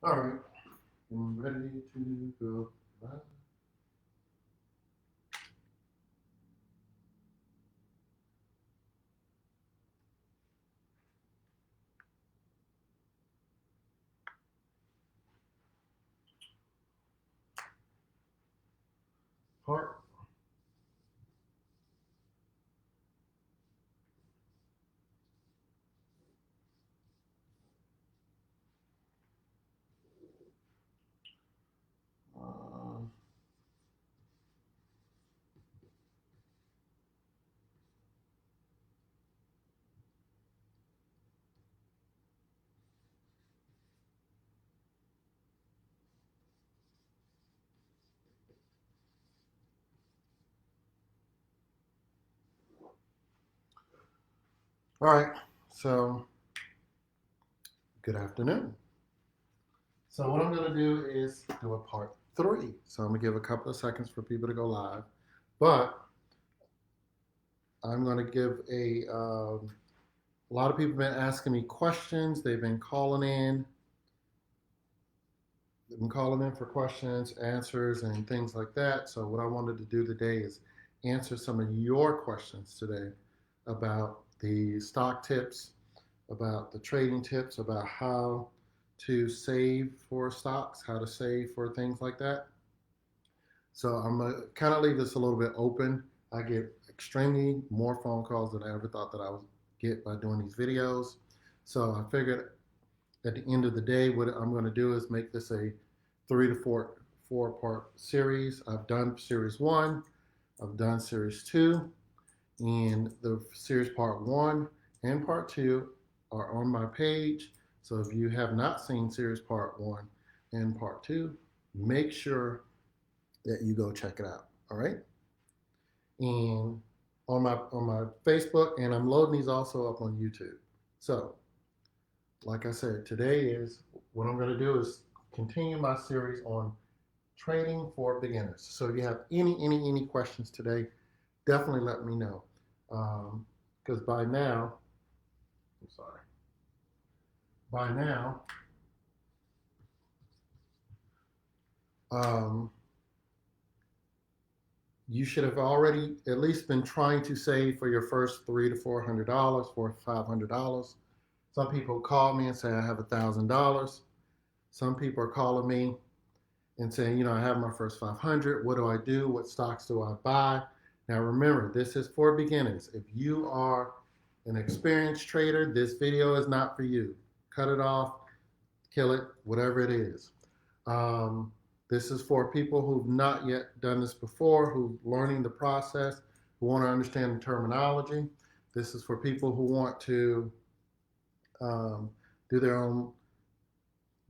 All right, I'm ready to go live. Part. Uh, all right, so good afternoon. So what I'm going to do is do a part three. So I'm going to give a couple of seconds for people to go live, but I'm going to give a lot of people have been asking me questions. They've been calling in for questions, answers, and things like that. So what I wanted to do today is answer some of your questions today about the stock tips, about the trading tips, about how to save for stocks, how to save for things like that. So I'm gonna kind of leave this a little bit open. I get extremely more phone calls than I ever thought that I would get by doing these videos. So I figured at the end of the day, what I'm going to do is make this a 3 to 4 part series. I've done series one, I've done series two, and the series part one and part two are on my page. So if you have not seen series part one and part two, make sure that you go check it out. All right. And on my Facebook, and I'm loading these also up on YouTube. So like I said, today is what I'm going to do is continue my series on trading for beginners. So if you have any questions today, definitely let me know. Because by now, I'm sorry, by now, um, you should have already at least been trying to save for your first $300 to $400, $500. Some people call me and say I have $1,000. Some people are calling me and saying, I have my first 500. What do I do? What stocks do I buy? Now, remember, this is for beginners. If you are an experienced trader, this video is not for you. Cut it off, kill it, whatever it is. Um, this is for people who've not yet done this before, who are learning the process, who want to understand the terminology. This is for people who want to um, do their own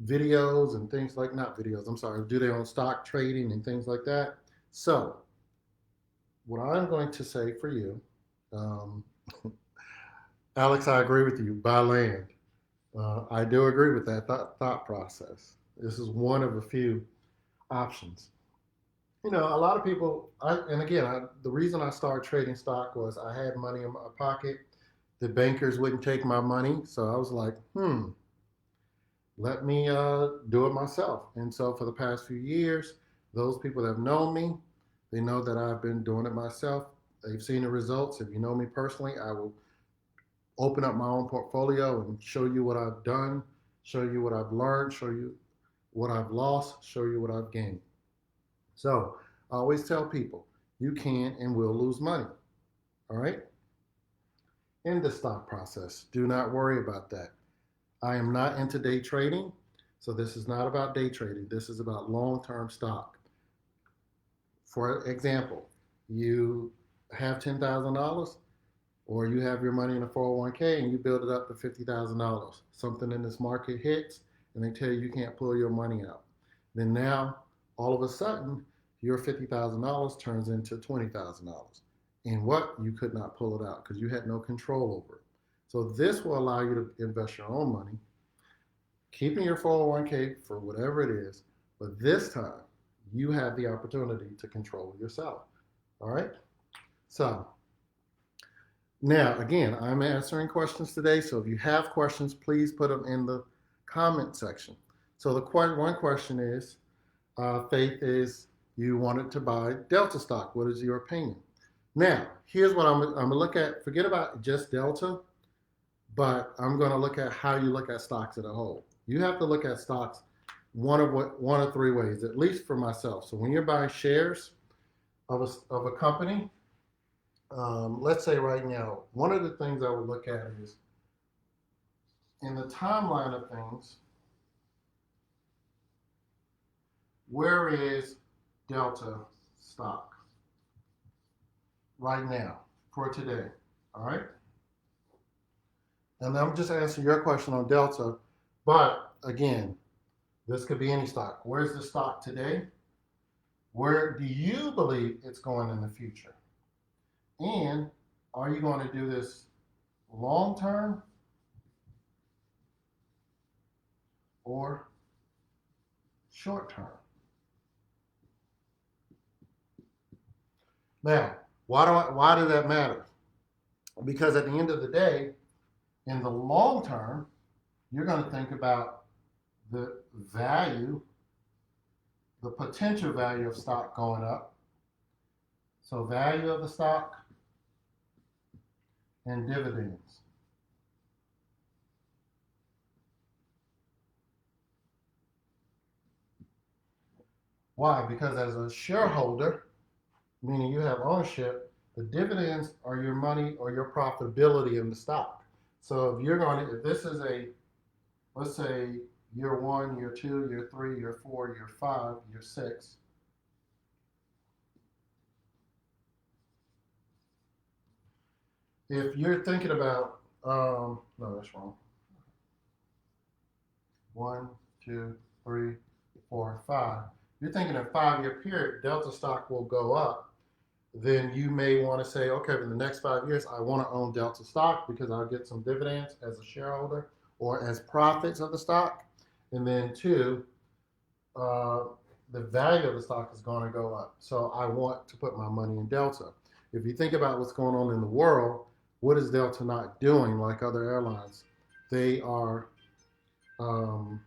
videos and things like, not videos, I'm sorry, do their own stock trading and things like that. So, what I'm going to say for you, um, Alex, I agree with you. Buy land. I do agree with that thought process. This is one of a few options. A lot of people, and again, the reason I started trading stock was I had money in my pocket. The bankers wouldn't take my money. So I was like, let me do it myself. And so for the past few years, those people that have known me, they know that I've been doing it myself. They've seen the results. If you know me personally, I will open up my own portfolio and show you what I've done, show you what I've learned, show you what I've lost, show you what I've gained. So I always tell people you can and will lose money. All right? In the stock process, do not worry about that. I am not into day trading. So this is not about day trading. This is about long-term stock. For example, you have $10,000 or you have your money in a 401k and you build it up to $50,000. Something in this market hits and they tell you you can't pull your money out. Then now, all of a sudden, your $50,000 turns into $20,000. And what? You could not pull it out because you had no control over it. So this will allow you to invest your own money, keeping your 401k for whatever it is, but this time you have the opportunity to control yourself. All right? So now, again, I'm answering questions today. So if you have questions, please put them in the comment section. So the one question is, Faith, is you wanted to buy Delta stock. What is your opinion? Now, here's what I'm going to look at. Forget about just Delta, but I'm going to look at how you look at stocks as a whole. You have to look at stocks one of three ways, at least for myself. So when you're buying shares of a company, let's say right now, one of the things I would look at is in the timeline of things, where is Delta stock right now for today? All right. And I'm just answering your question on Delta, but again, this could be any stock. Where's the stock today? Where do you believe it's going in the future? And are you going to do this long term or short term? Now, why does that matter? Because at the end of the day, in the long term, you're going to think about the value, the potential value of stock going up. So value of the stock and dividends. Why? Because as a shareholder, meaning you have ownership, the dividends are your money or your profitability in the stock. So if this is let's say year 1, year 2, year 3, year 4, year 5, year 6, if you're thinking about, no, that's wrong. 1, 2, 3, 4, 5. You're thinking a 5-year period, Delta stock will go up. Then you may want to say, okay, for the next 5 years, I want to own Delta stock because I'll get some dividends as a shareholder or as profits of the stock. And then 2, the value of the stock is going to go up. So I want to put my money in Delta. If you think about what's going on in the world, what is Delta not doing like other airlines? They are, okay.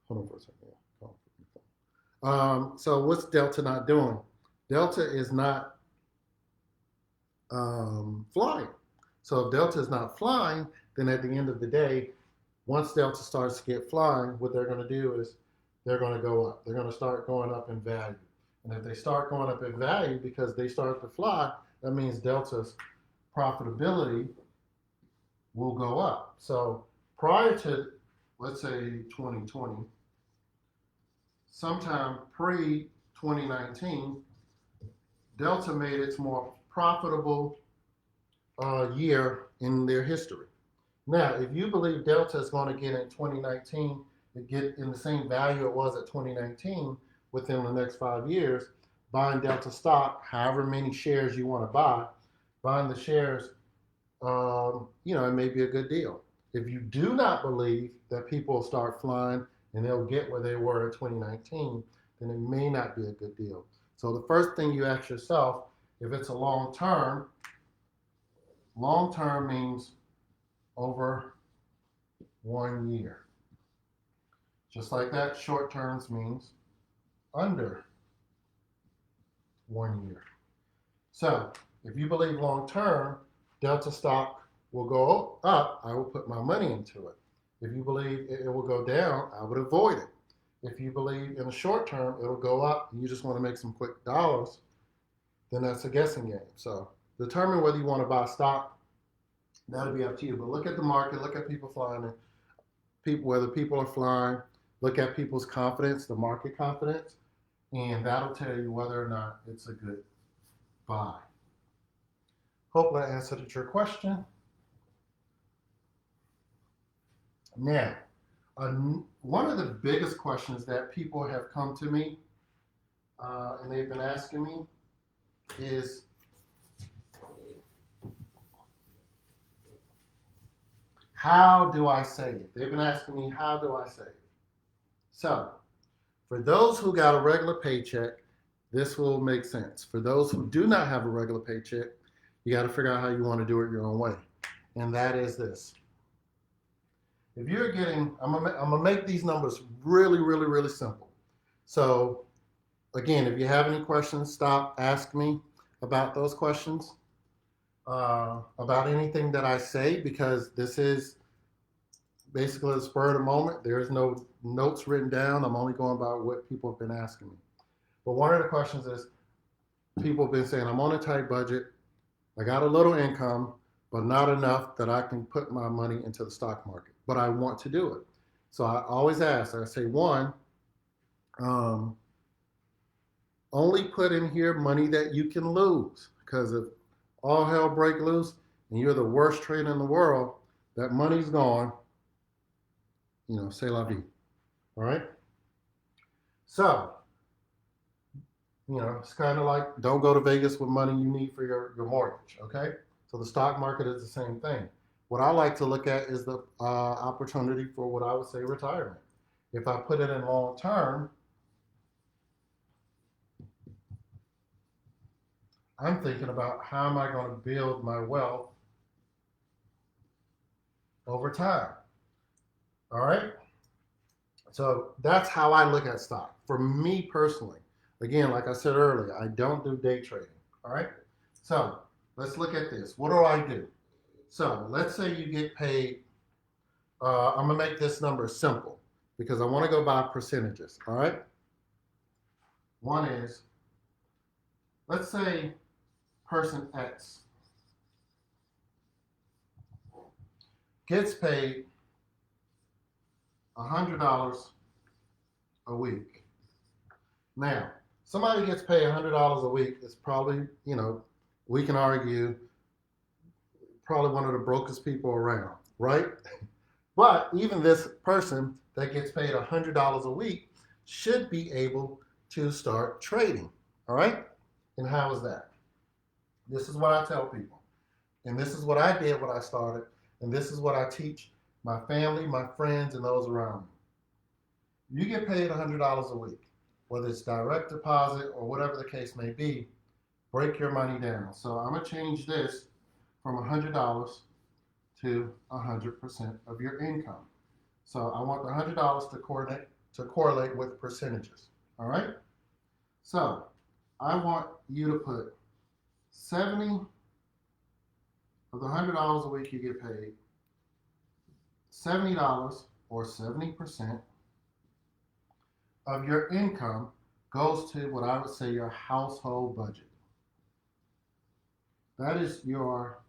Hold on for a second. So what's Delta not doing? Delta is not flying. So if Delta is not flying, then at the end of the day, once Delta starts to get flying, what they're going to do is they're going to go up. They're going to start going up in value. And if they start going up in value because they start to fly, that means Delta's profitability will go up. So prior to, let's say, 2020, sometime pre-2019, Delta made its more profitable year in their history. Now, if you believe Delta is going to get in 2019, get in the same value it was at 2019 within the next 5 years, buying Delta stock, however many shares you want to buy, buying the shares, it may be a good deal. If you do not believe that people will start flying and they'll get where they were in 2019, then it may not be a good deal. So the first thing you ask yourself, if it's a long term means over 1 year. Just like that, short terms means under 1 year. So if you believe long term, Delta stock will go up, I will put my money into it. If you believe it will go down, I would avoid it. If you believe in the short term it'll go up and you just want to make some quick dollars, then that's a guessing game. So determine whether you want to buy stock. That'll be up to you. But look at the market, look at people flying, whether people are flying, look at people's confidence, the market confidence, and that'll tell you whether or not it's a good buy. Hopefully I answered your question. Now, one of the biggest questions that people have come to me and they've been asking me is, how do I save? They've been asking me, how do I save? So, for those who got a regular paycheck, this will make sense. For those who do not have a regular paycheck, you got to figure out how you want to do it your own way. and that is this. If you're getting, I'm gonna make these numbers really, really, really simple. So again, if you have any questions, stop, ask me about those questions, about anything that I say, because this is basically the spur of the moment. There's no notes written down. I'm only going by what people have been asking me. But one of the questions is, people have been saying, I'm on a tight budget. I got a little income, but not enough that I can put my money into the stock market. But I want to do it. So I always ask, I say, one, um, only put in here money that you can lose. Because if all hell break loose and you're the worst trader in the world, that money's gone. C'est la vie. All right? So, it's kind of like, don't go to Vegas with money you need for your mortgage, okay? So the stock market is the same thing. What I like to look at is the opportunity for what I would say retirement. If I put it in long term, I'm thinking about how am I going to build my wealth over time. All right? So that's how I look at stock. For me personally, again, like I said earlier, I don't do day trading. All right? So let's look at this. What do I do? So let's say you get paid. I'm going to make this number simple because I want to go by percentages. All right? One is, let's say person X gets paid $100 a week. Now, somebody gets paid $100 a week, it's probably, we can argue, probably one of the brokest people around, right? But even this person that gets paid $100 a week should be able to start trading, all right? And how is that? This is what I tell people. And this is what I did when I started. And this is what I teach my family, my friends, and those around me. You get paid $100 a week, whether it's direct deposit or whatever the case may be, break your money down. So I'm going to change this from $100 to 100% of your income. So I want the $100 to correlate with percentages. All right? So I want you to put 70 of the $100 a week you get paid, $70 or 70% of your income goes to what I would say your household budget. That is your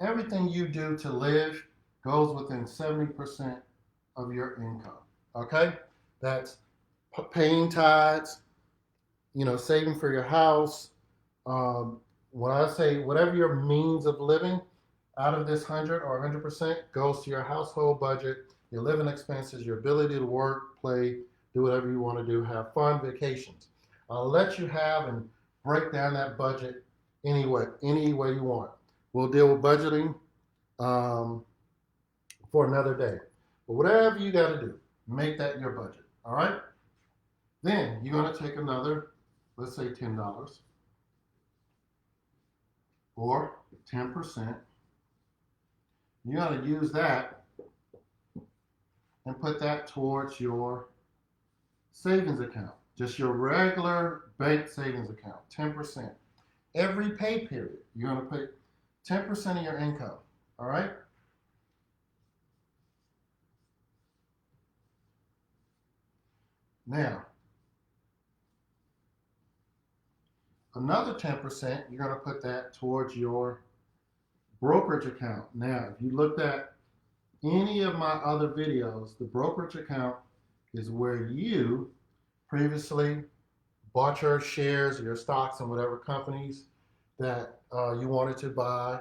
everything you do to live goes within 70% of your income. Okay? That's paying tithes, saving for your house. When I say whatever your means of living, out of this 100 or 100% goes to your household budget, your living expenses, your ability to work, play, do whatever you want to do, have fun, vacations. I'll let you have and break down that budget any way you want. We'll deal with budgeting for another day. But whatever you got to do, make that your budget. All right? Then you're going to take another, let's say $10 or 10%. You're going to use that and put that towards your savings account, just your regular bank savings account, 10%. Every pay period, you're going to put 10% of your income, all right? Now, another 10%, you're going to put that towards your brokerage account. Now, if you looked at any of my other videos, the brokerage account is where you previously bought your shares, your stocks in whatever companies that you wanted to buy,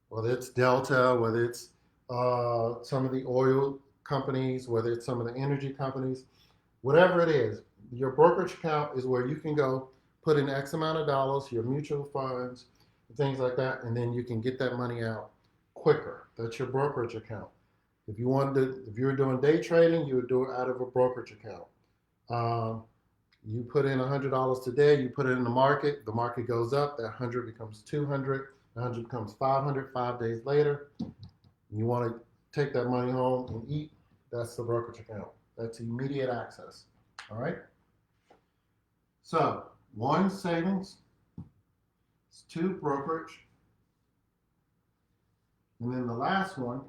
whether it's Delta, whether it's some of the oil companies, whether it's some of the energy companies, whatever it is, your brokerage account is where you can go put in X amount of dollars, your mutual funds, things like that, and then you can get that money out quicker. That's your brokerage account. If you were doing day trading, you would do it out of a brokerage account. You put in $100 today, you put it in the market goes up, that 100 becomes 200, the 100 becomes 500 5 days later. You want to take that money home and eat, that's the brokerage account. That's immediate access. All right? So, one, savings, two, brokerage, and then the last one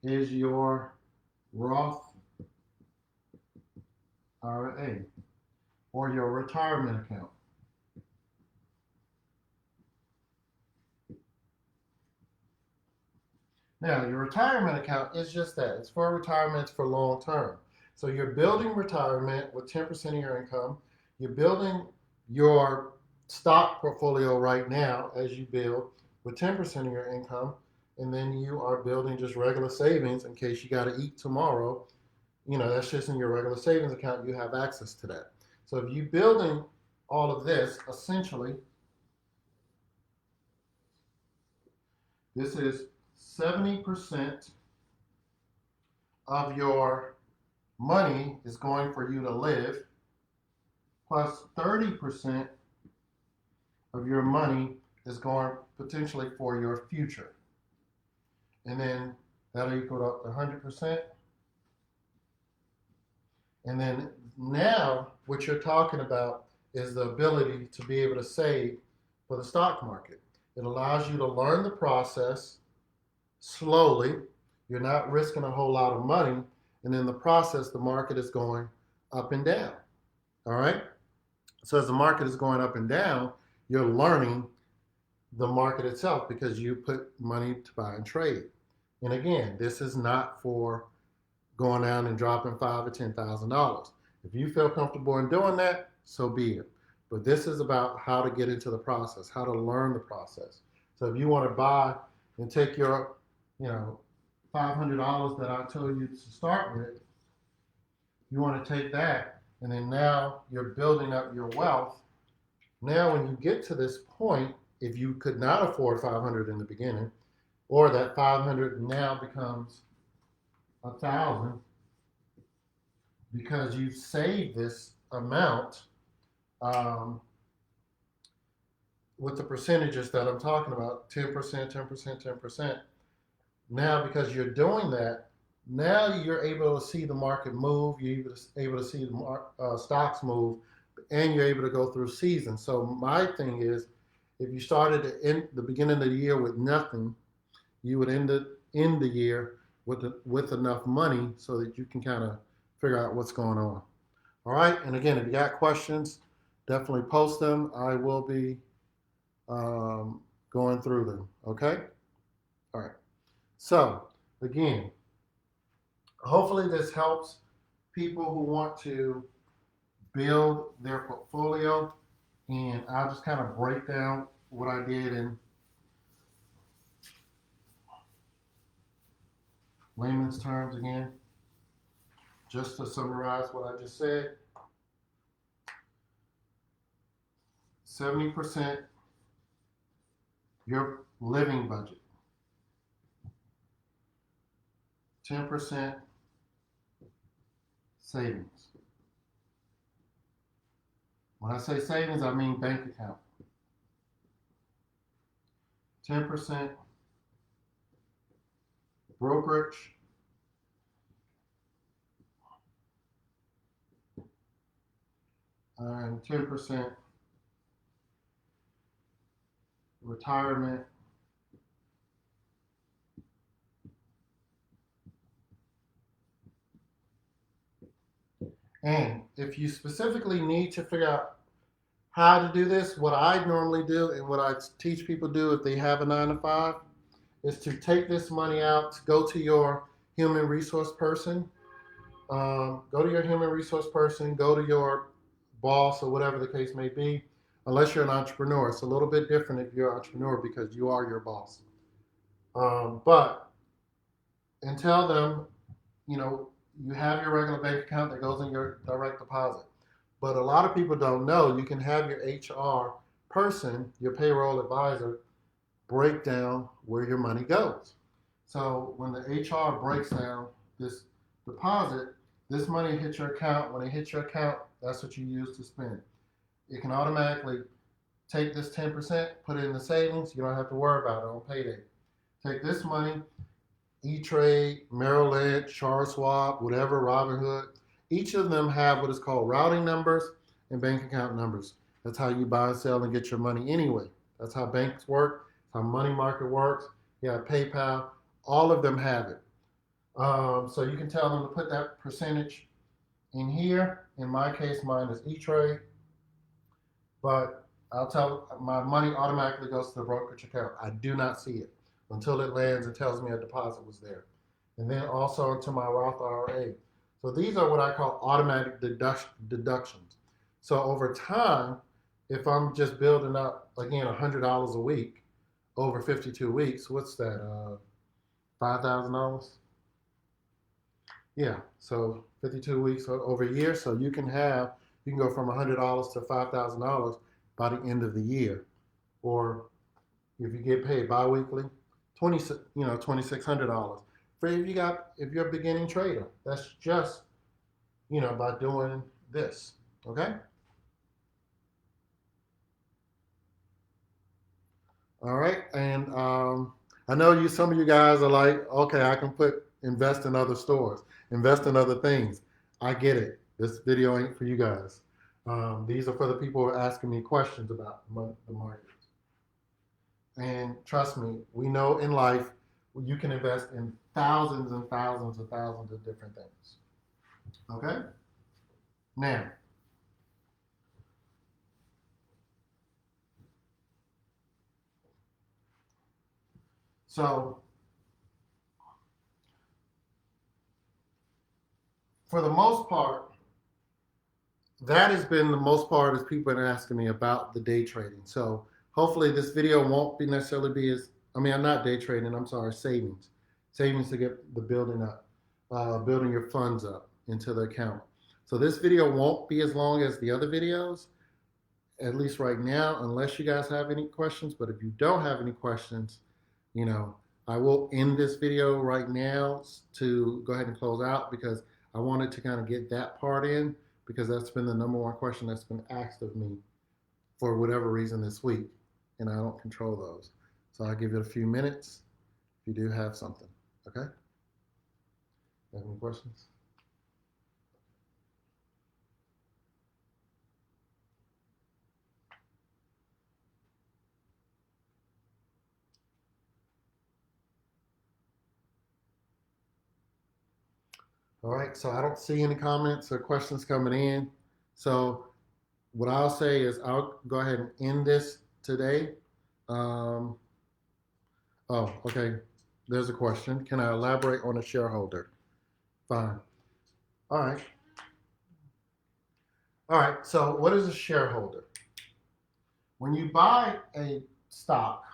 is your Roth IRA or your retirement account. Now, your retirement account is just that. It's for retirement, it's for long term. So you're building retirement with 10% of your income. You're building your stock portfolio right now as you build with 10% of your income. And then you are building just regular savings in case you got to eat tomorrow. That's just in your regular savings account. You have access to that. So if you're building all of this, essentially, this is 70% of your money is going for you to live, plus 30% of your money is going potentially for your future. And then that'll equal up to 100%. And then now what you're talking about is the ability to be able to save for the stock market. It allows you to learn the process slowly. You're not risking a whole lot of money. And in the process, the market is going up and down. All right? So as the market is going up and down, you're learning the market itself because you put money to buy and trade. And again, this is not for going out and dropping $5,000 or $10,000. If you feel comfortable in doing that, so be it. But this is about how to get into the process, how to learn the process. So if you want to buy and take your, $500 that I told you to start with, you want to take that, and then now you're building up your wealth. Now, when you get to this point, if you could not afford 500 in the beginning, or that 500 now becomes 1,000 because you've saved this amount with the percentages that I'm talking about, 10%, 10%, 10%. Now, because you're doing that, now you're able to see the market move, you're able to see the stocks move, and you're able to go through seasons. So my thing is, if you started in the beginning of the year with nothing, you would end the year with enough money so that you can kind of figure out what's going on. All right, and again, if you got questions, definitely post them. I will be going through them. Okay. All right. So again, hopefully this helps people who want to build their portfolio, and I'll just kind of break down what I did in layman's terms again, just to summarize what I just said. 70% your living budget, 10% savings. When I say savings, I mean bank account. 10% brokerage, and 10% retirement, and if you specifically need to figure out how to do this, what I normally do and what I teach people do if they have a 9 to 5 is to take this money out, to go to your human resource person, go to your boss or whatever the case may be, unless you're an entrepreneur. It's a little bit different if you're an entrepreneur because you are your boss. And tell them, you have your regular bank account that goes in your direct deposit. But a lot of people don't know you can have your HR person, your payroll advisor, break down where your money goes. So when the HR breaks down this deposit, This money hits your account. When it hits your account, that's what you use to spend. It can automatically take this 10%, put it in the savings. You don't have to worry about it on payday. Take this money, E-Trade, Merrill Lynch, Charles Schwab, whatever, Robinhood. Each of them have what is called routing numbers and bank account numbers. That's how you buy and sell and get your money anyway. That's how banks work. That's how money market works. You have PayPal. All of them have it. So you can tell them to put that percentage in here. In my case, mine is E-Trade, but I'll tell my money automatically goes to the brokerage account. I do not see it until it lands and tells me a deposit was there. And then also into my Roth IRA. So these are what I call automatic deductions. So over time, if I'm just building up, again, $100 a week over 52 weeks, what's that, $5,000? Yeah, so 52 weeks over a year. So you can go from $100 to $5,000 by the end of the year. Or if you get paid bi-weekly, $2,600. If you're a beginning trader, that's just, by doing this, okay? All right, and I know some of you guys are like, okay, I can invest in other stores, invest in other things. I get it. This video ain't for you guys. These are for the people who are asking me questions about the market. And trust me, we know in life you can invest in thousands and thousands and thousands of different things. Okay? Now, so for the most part, that has been the most part as people have been asking me about the day trading. So hopefully this video won't be necessarily be as, I'm not day trading, I'm sorry, savings. Savings to get the building up, building your funds up into the account. So this video won't be as long as the other videos, at least right now, unless you guys have any questions. But if you don't have any questions, I will end this video right now to go ahead and close out because I wanted to kind of get that part in because that's been the number one question that's been asked of me for whatever reason this week, and I don't control those. So I'll give it a few minutes if you do have something, okay? Have any questions? All right, so I don't see any comments or questions coming in. So what I'll say is I'll go ahead and end this today. Oh, okay. There's a question. Can I elaborate on a shareholder? Fine. All right. All right. So what is a shareholder? When you buy a stock,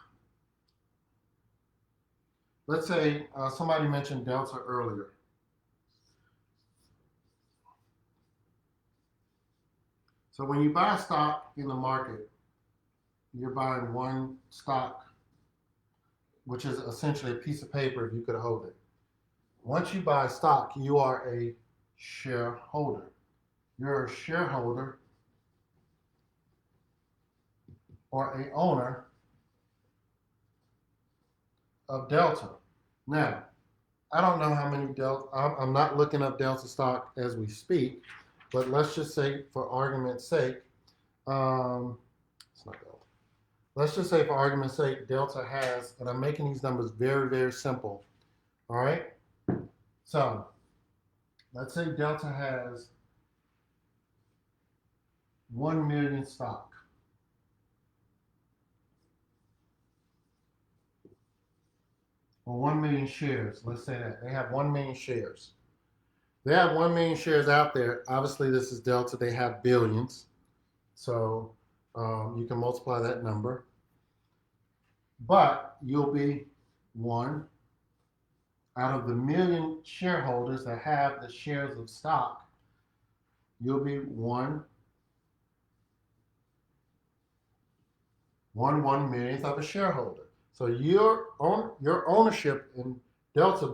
let's say somebody mentioned Delta earlier. So when you buy a stock in the market, you're buying one stock, which is essentially a piece of paper if you could hold it. Once you buy stock, you are a shareholder. You're a shareholder or a owner of Delta. Now, I don't know how many Delta, I'm not looking up Delta stock as we speak, but let's just say for argument's sake, it's not Delta. Let's just say for argument's sake, Delta has, and I'm making these numbers very, very simple. All right? So, let's say Delta has 1 million stock. Or 1 million shares. Let's say that. They have 1 million shares. They have 1 million shares out there. Obviously, this is Delta. They have billions. So you can multiply that number. But you'll be one out of the million shareholders that have the shares of stock. You'll be one millionth of a shareholder. So your ownership in Delta would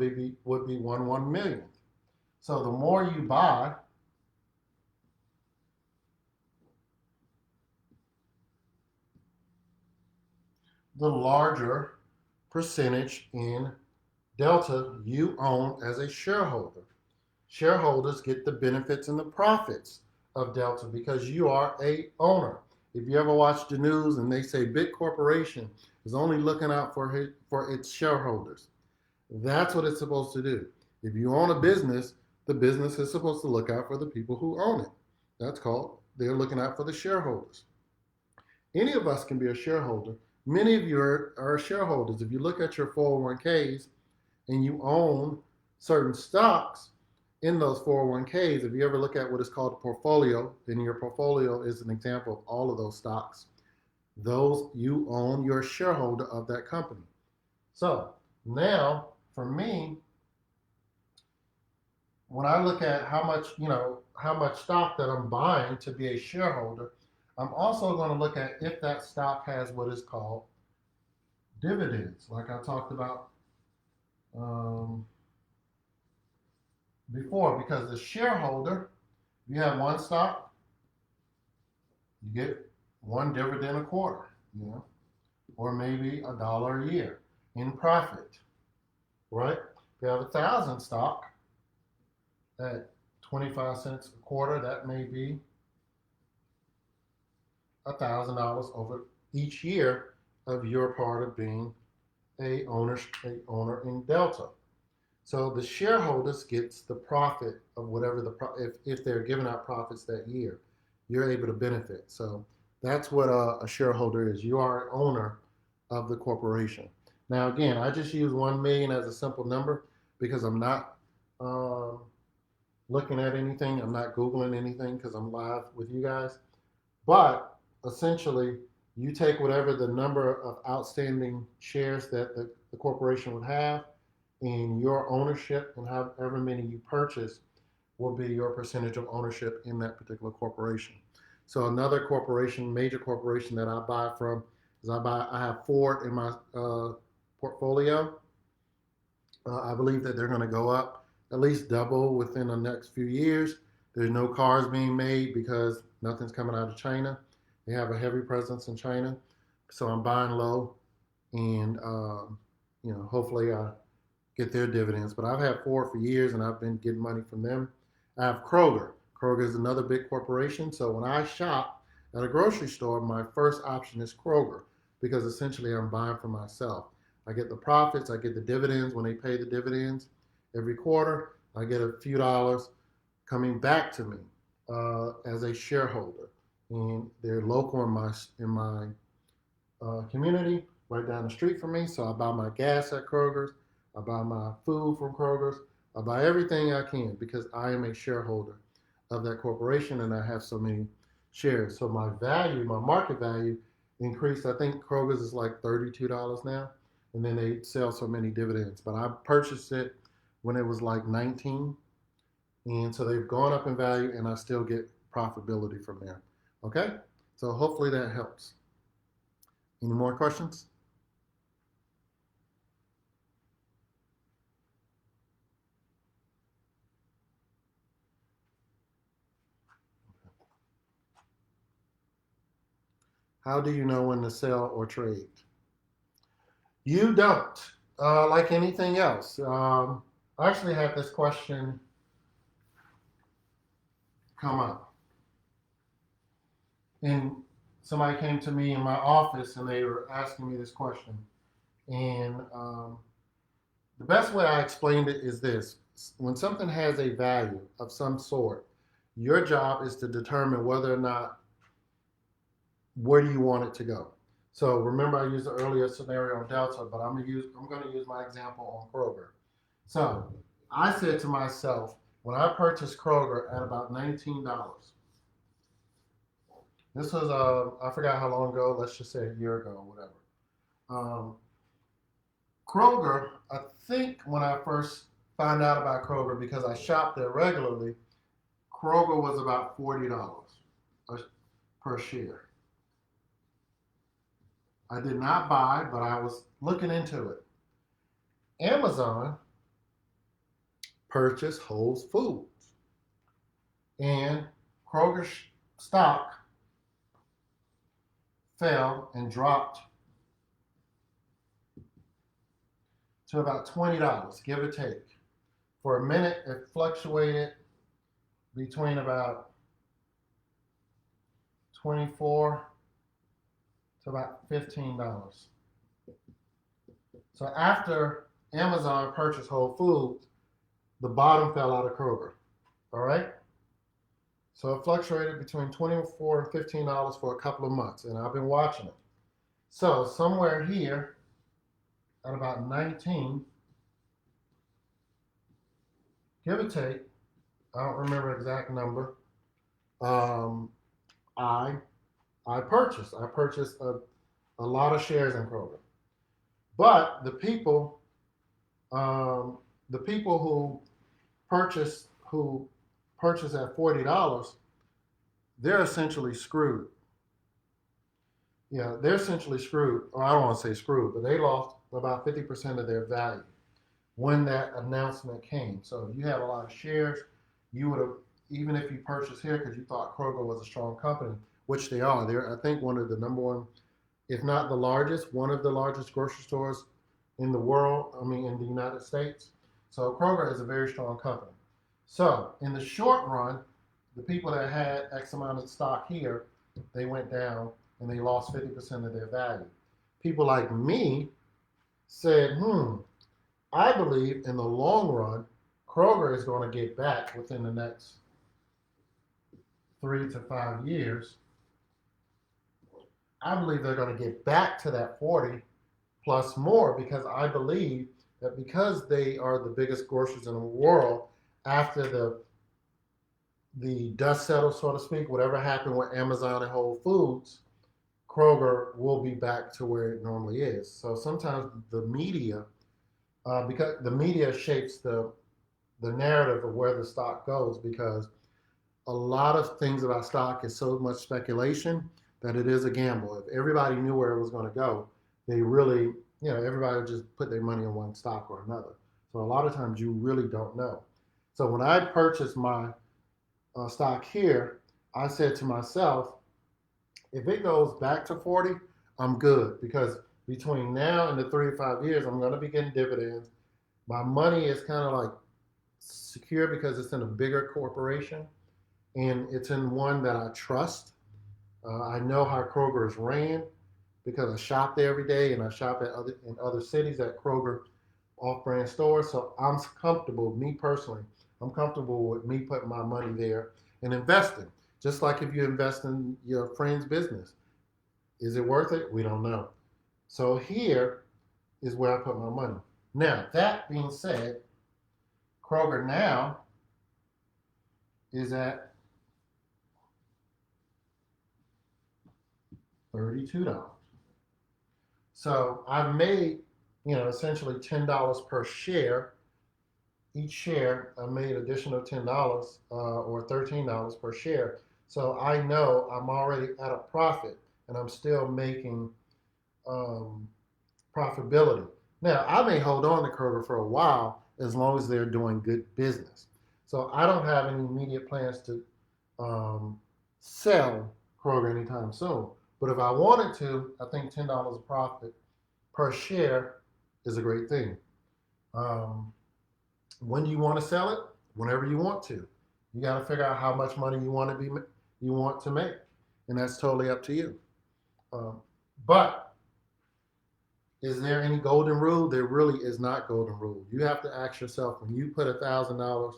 be 1/1 millionth. So the more you buy, the larger percentage in Delta you own as a shareholder. Shareholders get the benefits and the profits of Delta because you are a owner. If you ever watch the news and they say big corporation is only looking out for its shareholders, that's what it's supposed to do. If you own a business, the business is supposed to look out for the people who own it. That's called they're looking out for the shareholders. Any of us can be a shareholder. Many of you are shareholders. If you look at your 401ks and you own certain stocks in those 401ks, if you ever look at what is called a portfolio, then your portfolio is an example of all of those stocks. Those you own, you're a shareholder of that company. So now, for me, when I look at how much stock that I'm buying to be a shareholder, I'm also going to look at if that stock has what is called dividends, like I talked about um, before. Because the shareholder, if you have one stock, you get one dividend a quarter, or maybe $1 a year in profit, right? If you have 1,000 stock at 25 cents a quarter, that may be $1,000 over each year of your part of being a owner in Delta. So the shareholders gets the profit of whatever if they're giving out profits that year, you're able to benefit. So that's what a shareholder is. You are an owner of the corporation. Now again, I just use 1 million as a simple number because I'm not looking at anything. I'm not Googling anything because I'm live with you guys. But essentially, you take whatever the number of outstanding shares that the corporation would have, and your ownership and however many you purchase will be your percentage of ownership in that particular corporation. So another corporation, major corporation that I buy from is I have Ford in my portfolio. I believe that they're going to go up at least double within the next few years. There's no cars being made because nothing's coming out of China. They have a heavy presence in China, so I'm buying low, and hopefully I get their dividends. But I've had Ford for years, and I've been getting money from them. I have Kroger. Kroger is another big corporation, so when I shop at a grocery store, my first option is Kroger because essentially I'm buying for myself. I get the profits, I get the dividends when they pay the dividends every quarter. I get a few dollars coming back to me as a shareholder, and they're local in my community right down the street from me. So I buy my gas at Kroger's, I buy my food from Kroger's, I buy everything I can because I am a shareholder of that corporation and I have so many shares. So my value, my market value increased. I think Kroger's is like $32 now, and then they sell so many dividends. But I purchased it when it was like 19, and so they've gone up in value, and I still get profitability from there. Okay, so hopefully that helps. Any more questions? How do you know when to sell or trade? You don't. Like anything else. I actually had this question come up. And somebody came to me in my office and they were asking me this question. And the best way I explained it is this: when something has a value of some sort, your job is to determine whether or not where do you want it to go. So remember, I used the earlier scenario on Delta, but I'm going to use my example on Kroger. So I said to myself, when I purchased Kroger at about $19, this was I forgot how long ago. Let's just say a year ago, or whatever. Um, Kroger, I think when I first found out about Kroger because I shopped there regularly, Kroger was about $40 per share. I did not buy, but I was looking into it. Amazon purchased Whole Foods. And Kroger stock fell and dropped to about $20, give or take. For a minute, it fluctuated between about 24 to about $15. So after Amazon purchased Whole Foods, the bottom fell out of Kroger. All right? So it fluctuated between $24 and $15 for a couple of months, and I've been watching it. So somewhere here at about 19, give or take, I don't remember exact number, I purchased a lot of shares in Kroger. But the people who purchase at $40, they're essentially screwed. Yeah, they're essentially screwed. Or I don't want to say screwed, but they lost about 50% of their value when that announcement came. So if you had a lot of shares, you would have, even if you purchased here because you thought Kroger was a strong company, which they are. They're, I think, one of the number one, if not the largest, one of the largest grocery stores in the world, in the United States. So Kroger is a very strong company. So in the short run, the people that had X amount of stock here, they went down and they lost 50% of their value. People like me said, I believe in the long run, Kroger is going to get back within the next 3 to 5 years. I believe they're going to get back to that 40 plus more, because I believe that because they are the biggest grocers in the world, after the dust settles, so to speak, whatever happened with Amazon and Whole Foods, Kroger will be back to where it normally is. So sometimes the media, because the media shapes the narrative of where the stock goes, because a lot of things about stock is so much speculation that it is a gamble. If everybody knew where it was going to go, they really, everybody would just put their money in one stock or another. So a lot of times you really don't know. So when I purchased my stock here, I said to myself, if it goes back to 40, I'm good, because between now and the 3 to 5 years, I'm going to be getting dividends. My money is kind of like secure because it's in a bigger corporation and it's in one that I trust. I know how Kroger is ran because I shop there every day, and I shop in other cities at Kroger off-brand stores. So I'm comfortable, me personally, I'm comfortable with me putting my money there and investing. Just like if you invest in your friend's business. Is it worth it? We don't know. So here is where I put my money. Now, that being said, Kroger now is at $32. So I've made, essentially $10 per share. Each share, I made additional $10 or $13 per share. So I know I'm already at a profit, and I'm still making profitability. Now, I may hold on to Kroger for a while as long as they're doing good business. So I don't have any immediate plans to sell Kroger anytime soon. But if I wanted to, I think $10 a profit per share is a great thing. When do you want to sell it? Whenever you want to. You got to figure out how much money you want to make, and that's totally up to you. But is there any golden rule? There really is not golden rule. You have to ask yourself, when you put $1,000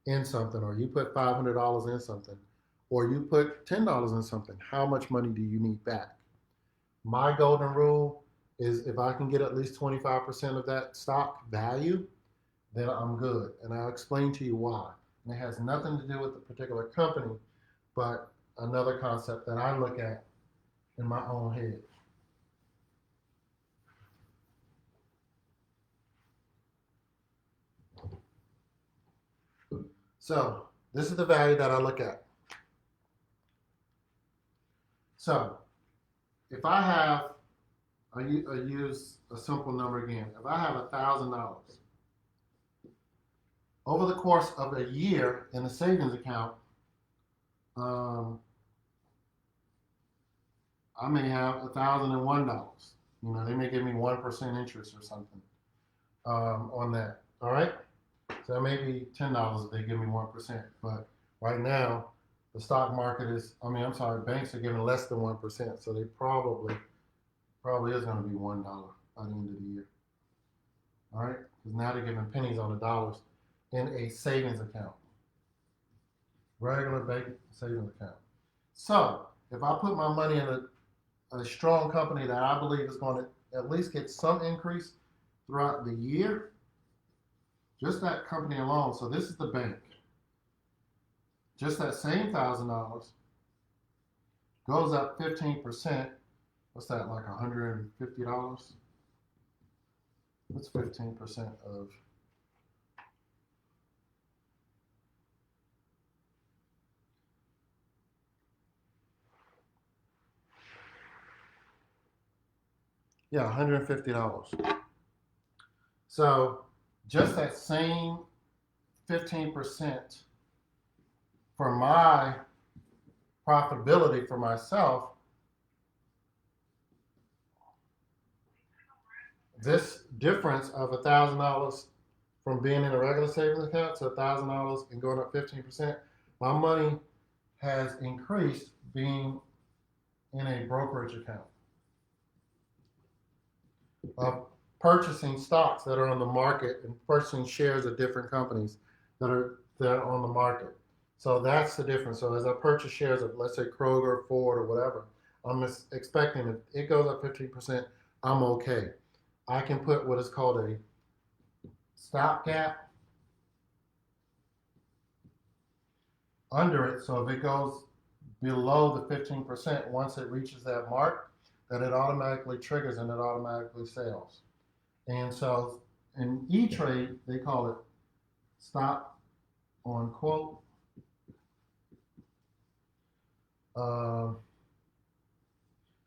in something, or you put $500 in something, or you put $10 in something, how much money do you need back? My golden rule is if I can get at least 25% of that stock value, then I'm good. And I'll explain to you why. And it has nothing to do with the particular company, but another concept that I look at in my own head. So this is the value that I look at. So if I have, I use a simple number again. If I have $1,000, over the course of a year in a savings account, um, I may have $1,001. They may give me 1% interest or something on that. All right, so that may be $10 if they give me 1%. But right now, the stock market is. I'm sorry, banks are giving less than 1%, so they probably is going to be $1 by the end of the year. All right, because now they're giving pennies on the dollars in a savings account, regular bank savings account. So if I put my money in a strong company that I believe is going to at least get some increase throughout the year, just that company alone. So this is the bank. Just that same $1,000 goes up 15%. What's that, like $150? What's 15% of? Yeah, $150. So just that same 15% for my profitability for myself, this difference of $1,000 from being in a regular savings account to $1,000 and going up 15%, my money has increased being in a brokerage account of purchasing stocks that are on the market and purchasing shares of different companies that are on the market. So that's the difference. So as I purchase shares of, let's say, Kroger, Ford, or whatever, I'm expecting if it goes up 15%, I'm okay. I can put what is called a stopgap under it. So if it goes below the 15%, once it reaches that mark, that it automatically triggers and it automatically sells. And so in E-Trade, they call it stop on quote.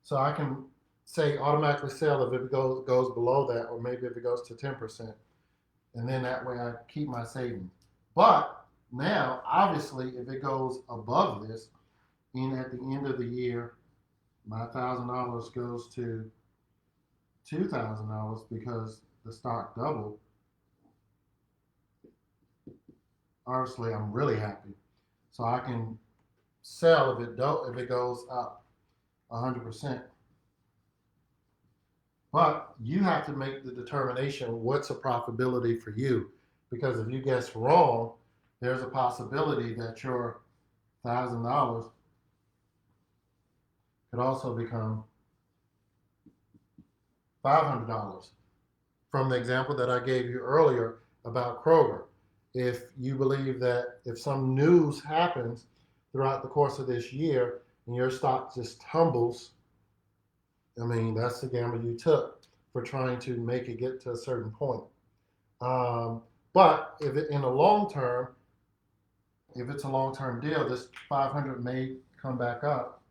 So I can say automatically sell if it goes below that, or maybe if it goes to 10%. And then that way I keep my savings. But now, obviously, if it goes above this, and at the end of the year, my $1,000 goes to $2,000 because the stock doubled. Obviously, I'm really happy. So I can sell if it goes up 100%. But you have to make the determination what's a profitability for you, because if you guess wrong, there's a possibility that your $1,000 could also become $500 from the example that I gave you earlier about Kroger. If you believe that if some news happens throughout the course of this year and your stock just tumbles, that's the gamble you took for trying to make it get to a certain point. But if in the long term, if it's a long-term deal, this 500 may come back up.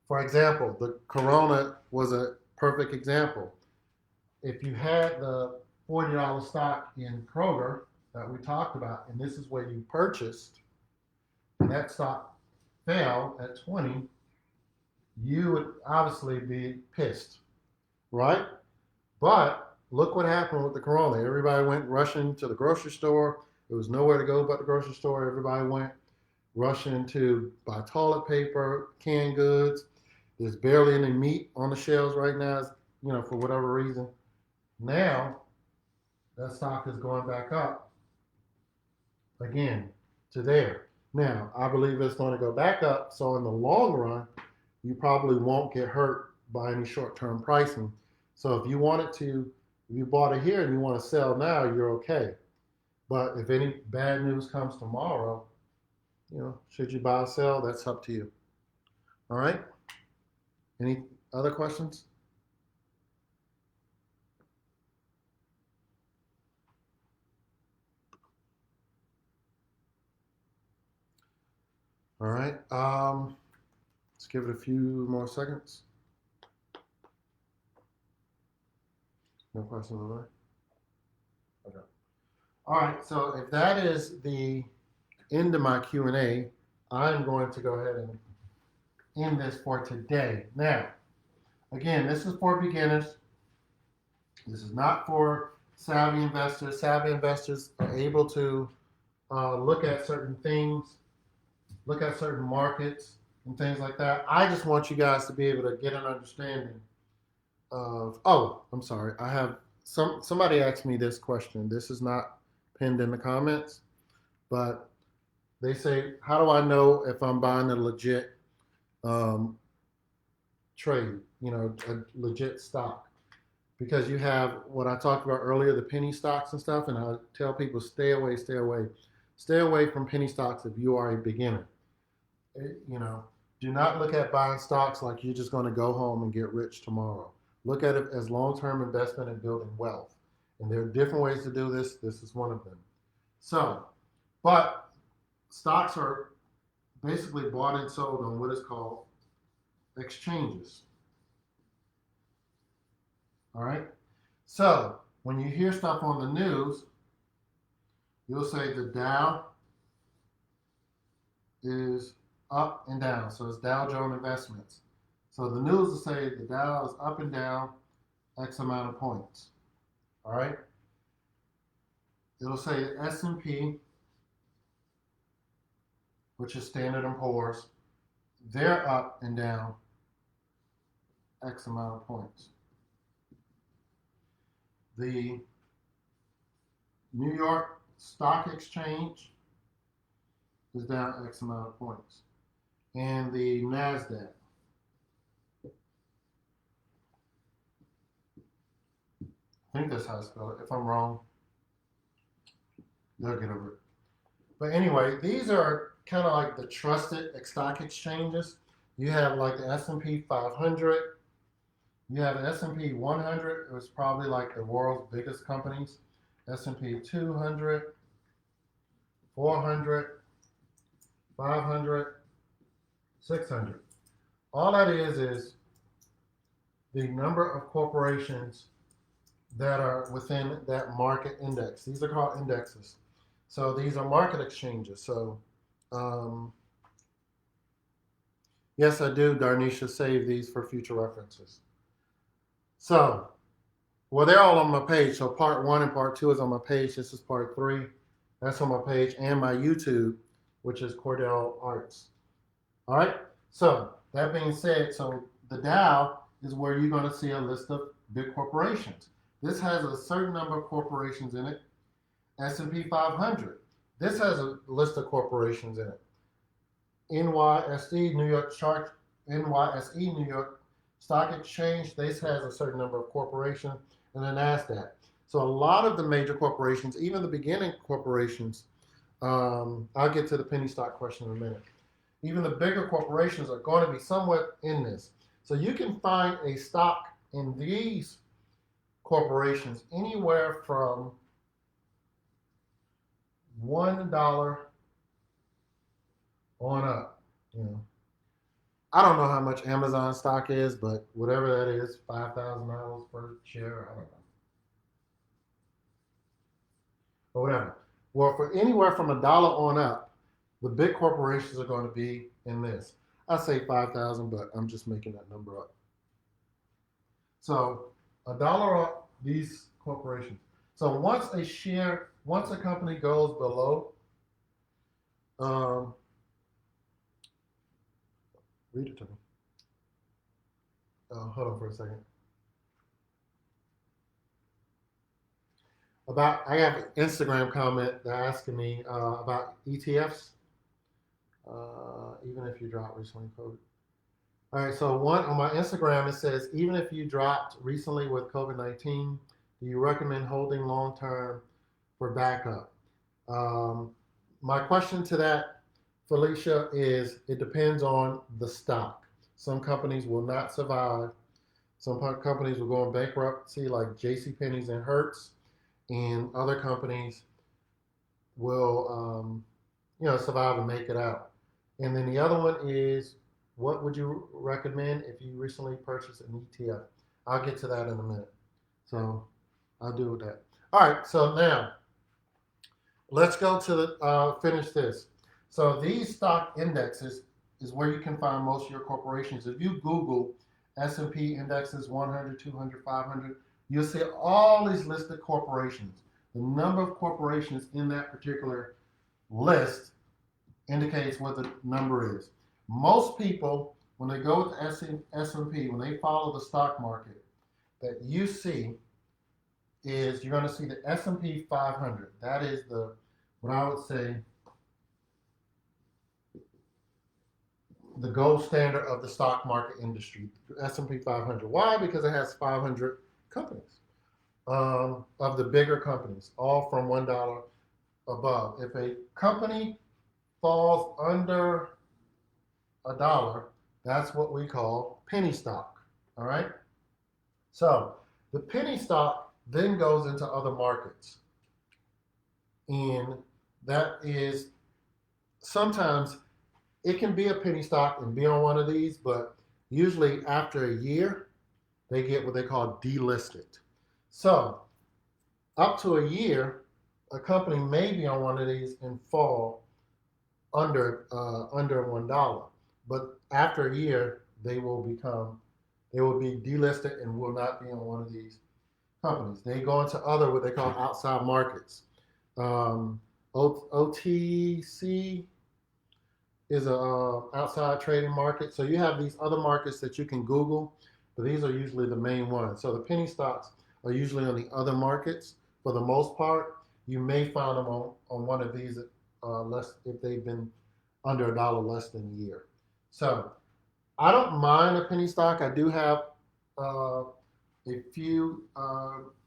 For example, the Corona was a perfect example. If you had the $40 stock in Kroger that we talked about, and this is where you purchased, and that stock fell at 20, you would obviously be pissed, right? But look what happened with the Corona. Everybody went rushing to the grocery store. There was nowhere to go but the grocery store. Everybody went rushing to buy toilet paper, canned goods. There's barely any meat on the shelves right now, for whatever reason. Now, that stock is going back up again to there. Now, I believe it's going to go back up. So in the long run, you probably won't get hurt by any short-term pricing. So if you bought it here and you want to sell now, you're okay. But if any bad news comes tomorrow, should you buy or sell, that's up to you. All right? Any other questions? All right. Let's give it a few more seconds. No questions over there? Okay. All right, so if that is the end of my Q&A, I'm going to go ahead and end this for today. Now, again, this is for beginners. This is not for savvy investors. Savvy investors are able to look at certain things, look at certain markets and things like that. I just want you guys to be able to get an understanding of. Oh, I'm sorry. I have somebody asked me this question. This is not pinned in the comments, but they say, "How do I know if I'm buying a legit um, trade? You know, a legit stock?" Because you have what I talked about earlier, the penny stocks and stuff, and I tell people stay away, stay away, stay away from penny stocks if you are a beginner. You know, do not look at buying stocks like you're just going to go home and get rich tomorrow. Look at it as long-term investment and building wealth. And there are different ways to do this. This is one of them. So, but stocks are basically bought and sold on what is called exchanges. All right. So when you hear stuff on the news, you'll say the Dow is up and down. So it's Dow Jones Investments. So the news will say the Dow is up and down X amount of points. All right. It'll say S&P, which is Standard and Poor's, they're up and down X amount of points. The New York Stock Exchange is down X amount of points. And the NASDAQ. I think that's how I spell it. If I'm wrong, they'll get over it. But anyway, these are kind of like the trusted stock exchanges. You have like the S&P 500. You have the S&P 100. It was probably like the world's biggest companies. S&P 200, 400, 500, 600. All that is the number of corporations that are within that market index. These are called indexes. So these are market exchanges. So yes, I do, Darnisha, save these for future references. So, well, they're all on my page. So part 1 and part 2 is on my page. This is part 3. That's on my page and my YouTube, which is Cordell Arts. All right. So that being said, so the Dow is where you're going to see a list of big corporations. This has a certain number of corporations in it. S&P 500. This has a list of corporations in it. NYSE, New York Chart, NYSE, New York Stock Exchange. This has a certain number of corporations, and the NASDAQ. So a lot of the major corporations, even the beginning corporations, I'll get to the penny stock question in a minute. Even the bigger corporations are going to be somewhat in this. So you can find a stock in these corporations anywhere from $1 on up. You know, I don't know how much Amazon stock is, but whatever that is, $5,000 per share, I don't know, or whatever. Well, for anywhere from $1 on up, the big corporations are going to be in this. I say 5,000, but I'm just making that number up. So $1 up, these corporations. So once a company goes below, read it to me. Hold on for a second. I have an Instagram comment they're asking me about ETFs. Even if you dropped recently, COVID. All right, so one on my Instagram, it says, even if you dropped recently with COVID-19, do you recommend holding long term for backup? My question to that, Felicia, is it depends on the stock. Some companies will not survive. Some companies will go in bankruptcy, like JCPenney's and Hertz, and other companies will, survive and make it out. And then the other one is, what would you recommend if you recently purchased an ETF? I'll get to that in a minute. So I'll do that. All right. So now let's go to the finish this. So these stock indexes is where you can find most of your corporations. If you Google S&P indexes 100, 200, 500, you'll see all these listed corporations. The number of corporations in that particular list indicates what the number is. Most people, when they go with S&P, when they follow the stock market, that you see is you're going to see the S&P 500. That is the, what I would say, the gold standard of the stock market industry, S&P 500. Why? Because it has 500 companies, of the bigger companies, all from $1 above. If a company falls under $1, that's what we call penny stock. All right. So the penny stock then goes into other markets, and that is sometimes it can be a penny stock and be on one of these, but usually after a year they get what they call delisted. So up to a year, a company may be on one of these and fall under $1, but after a year they will be delisted and will not be on one of these companies. They go into other what they call outside markets. OTC is a outside trading market. So you have these other markets that you can Google, but these are usually the main ones. So the penny stocks are usually on the other markets for the most part. You may find them on one of these less if they've been under $1 less than a year. So I don't mind a penny stock. I do have a few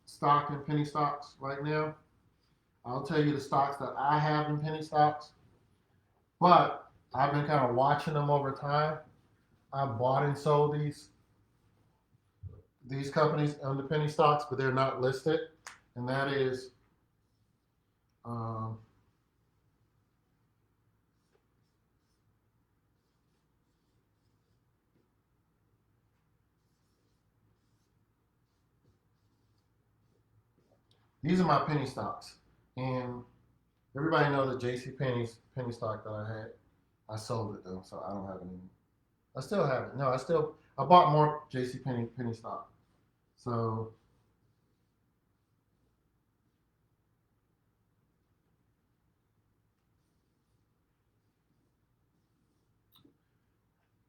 stock and penny stocks right now. I'll tell you the stocks that I have in penny stocks, but I've been kind of watching them over time. I bought and sold these companies on the penny stocks, but they're not listed, and that is these are my penny stocks, and everybody knows that J.C. Penney's penny stock that I had. I sold it though, so I don't have any. I still have it. No, I bought more J.C. penny stock. So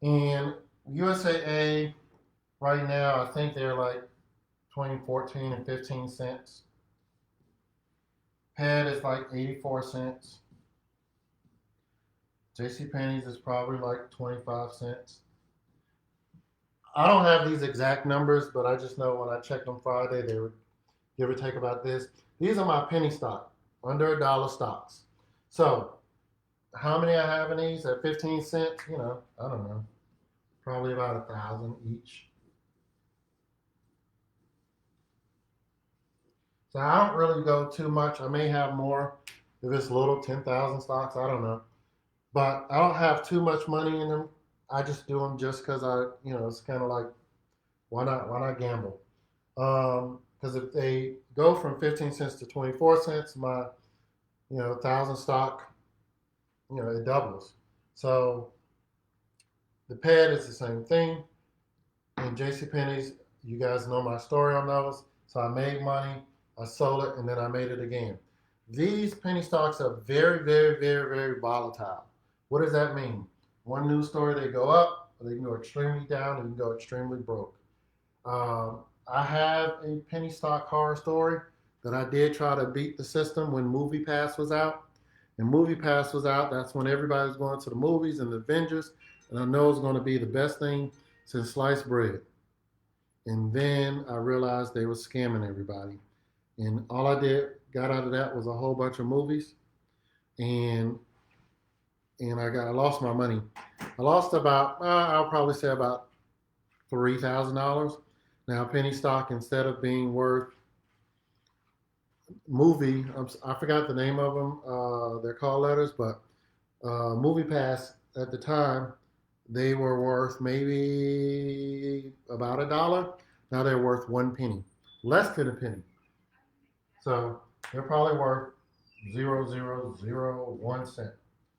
and USAA right now, I think they're like between 14 and 15 cents. Head is like 84 cents. J.C. Penney's is probably like 25 cents. I don't have these exact numbers, but I just know when I checked on Friday, they were give or take about this. These are my penny stock, under $1 stocks. So how many I have in these at 15 cents? I don't know, probably about 1,000 each. So I don't really go too much. I may have more if it's little 10,000 stocks. I don't know, but I don't have too much money in them. I just do them just because it's kind of like why not gamble? Because if they go from 15 cents to 24 cents, my 1,000 stock, it doubles. So the pad is the same thing. And J.C. Penney's, you guys know my story on those. So I made money, I sold it, and then I made it again. These penny stocks are very, very, very, very volatile. What does that mean? One news story, they go up, or they can go extremely down, and they can go extremely broke. I have a penny stock horror story that I did try to beat the system when MoviePass was out. And MoviePass was out, that's when everybody was going to the movies and the Avengers, and I know it was going to be the best thing since sliced bread. And then I realized they were scamming everybody. And all I got out of that was a whole bunch of movies, and I lost my money. I lost about I'll probably say about $3,000. Now penny stock, instead of being worth I forgot the name of them. They're call letters, but MoviePass at the time they were worth maybe about $1. Now they're worth 1 penny, less than a penny. So they're probably worth 0.0001 cent.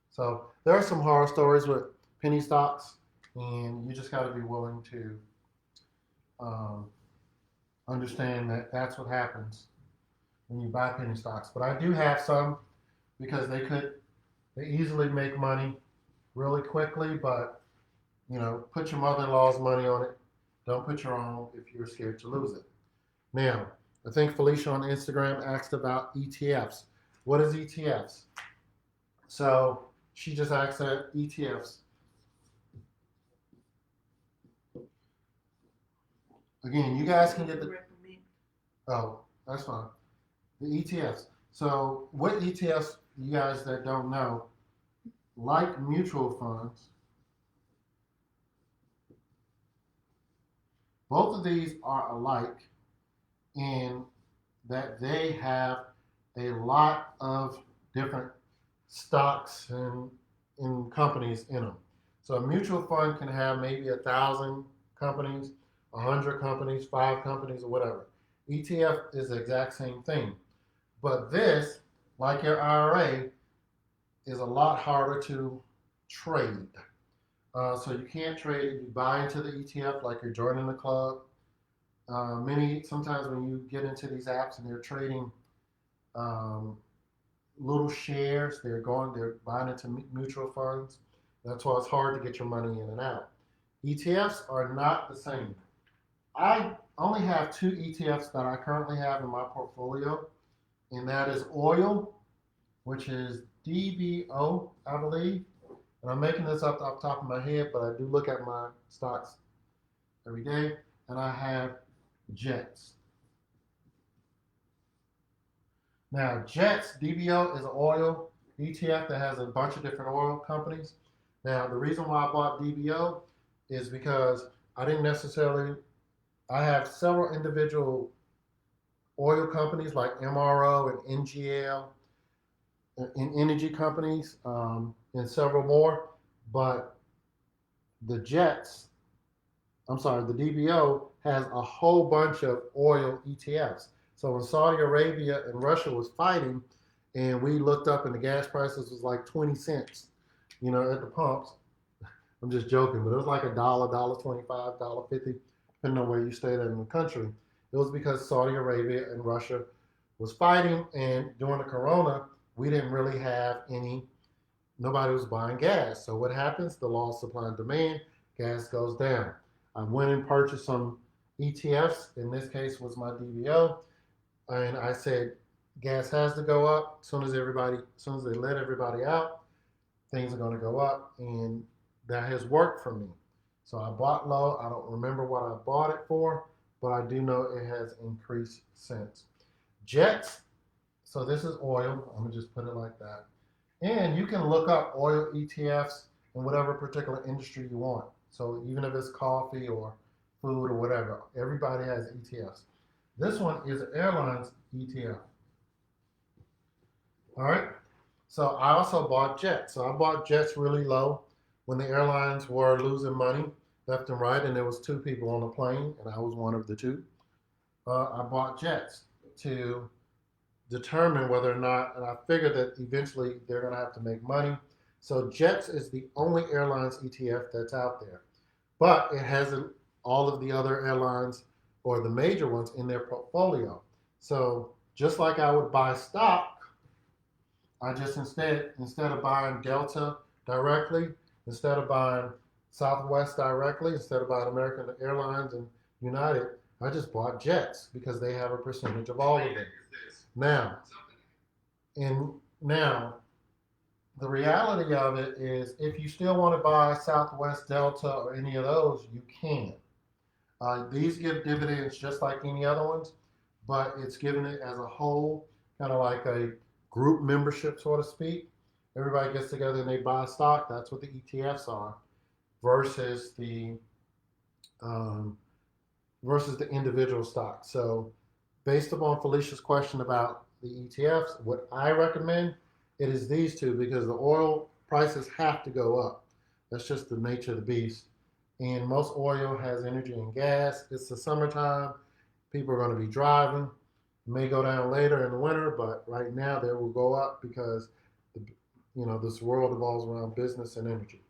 So there are some horror stories with penny stocks, and you just got to be willing to um, understand that that's what happens when you buy penny stocks. But I do have some because they easily make money really quickly, but put your mother-in-law's money on it. Don't put your own if you're scared to lose it. Now, I think Felicia on Instagram asked about ETFs. What is ETFs? So she just asked that ETFs. Again, you guys can get the. Oh, that's fine. The ETFs. So what ETFs, you guys that don't know, like mutual funds, both of these are alike in that they have a lot of different stocks and companies in them. So a mutual fund can have maybe 1,000 companies, 100 companies, 5 companies, or whatever. ETF is the exact same thing. But this, like your IRA, is a lot harder to trade. So you can't trade it. You buy into the ETF like you're joining the club. Sometimes when you get into these apps and they're trading um, little shares, they're buying into mutual funds. That's why it's hard to get your money in and out. ETFs are not the same. I only have two ETFs that I currently have in my portfolio, and that is oil, which is DBO, I believe. And I'm making this up off the top of my head, but I do look at my stocks every day. And I have Jets. Now, Jets, DBO, is an oil ETF that has a bunch of different oil companies. Now, the reason why I bought DBO is because I didn't necessarily, I have several individual oil companies like MRO and NGL and energy companies and several more. But the Jets, the DBO has a whole bunch of oil ETFs. So when Saudi Arabia and Russia was fighting, and we looked up and the gas prices was like 20 cents, at the pumps. I'm just joking, but it was like a dollar 25, $1.50, depending on where you stayed in the country. It was because Saudi Arabia and Russia was fighting, and during the corona, we didn't really have nobody was buying gas. So what happens? The law of supply and demand, gas goes down. I went and purchased some ETFs. In this case was my DBO, and I said gas has to go up. As soon as they let everybody out, things are going to go up, and that has worked for me. So I bought low. I don't remember what I bought it for, but I do know it has increased since. Jets. So this is oil. I'm gonna just put it like that. And you can look up oil ETFs in whatever particular industry you want. So even if it's coffee or food or whatever, everybody has ETFs. This one is an airlines ETF. All right. So I also bought Jets. So I bought Jets really low when the airlines were losing money left and right, and there was two people on the plane, and I was one of the two. I bought Jets to determine whether or not, and I figured that eventually they're going to have to make money. So Jets is the only airlines ETF that's out there, but it has all of the other airlines or the major ones in their portfolio. So just like I would buy stock, I just instead of buying Delta directly, instead of buying Southwest directly, instead of buying American Airlines and United, I just bought Jets because they have a percentage of all of them. Now, and now the reality of it is if you still want to buy Southwest, Delta, or any of those, you can. These give dividends just like any other ones, but it's given it as a whole, kind of like a group membership, so to speak. Everybody gets together and they buy stock. That's what the ETFs are, versus the um, individual stock. So, based upon Felicia's question about the ETFs, what I recommend it is these two because the oil prices have to go up. That's just the nature of the beast. And most oil has energy and gas. It's the summertime. People are going to be driving. It may go down later in the winter, but right now they will go up because the, this world evolves around business and energy.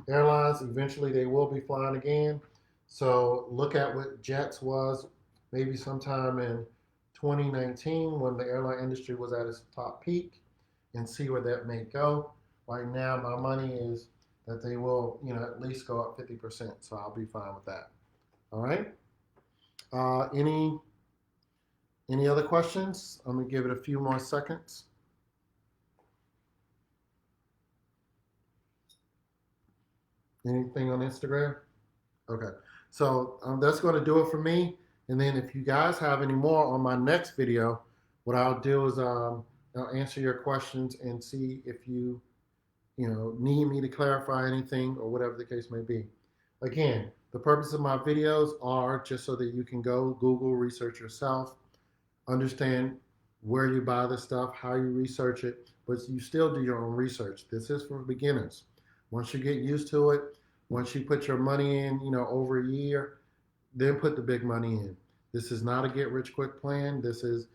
Airlines, eventually they will be flying again. So look at what jets was maybe sometime in 2019 when the airline industry was at its top peak, and see where that may go. Right now, my money is that they will, at least go up 50%. So I'll be fine with that. All right. Any other questions? I'm gonna give it a few more seconds. Anything on Instagram? Okay. So that's going to do it for me. And then if you guys have any more on my next video, what I'll do is I'll answer your questions and see if you need me to clarify anything or whatever the case may be. Again, the purpose of my videos are just so that you can go Google, research yourself, understand where you buy the stuff, how you research it, but you still do your own research. This is for beginners. Once you get used to it, once you put your money in, over a year, then put the big money in. This is not a get rich quick plan. This is,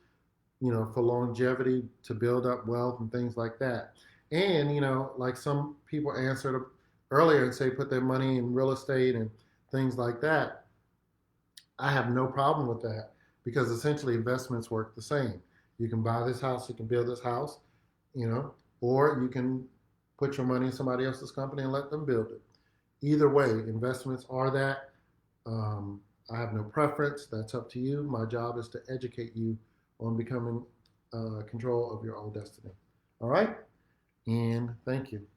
for longevity, to build up wealth and things like that. And, like some people answered earlier and say put their money in real estate and things like that. I have no problem with that because essentially investments work the same. You can buy this house, you can build this house, you know, or you can put your money in somebody else's company and let them build it. Either way, investments are that. I have no preference. That's up to you. My job is to educate you on becoming control of your own destiny. All right? And thank you.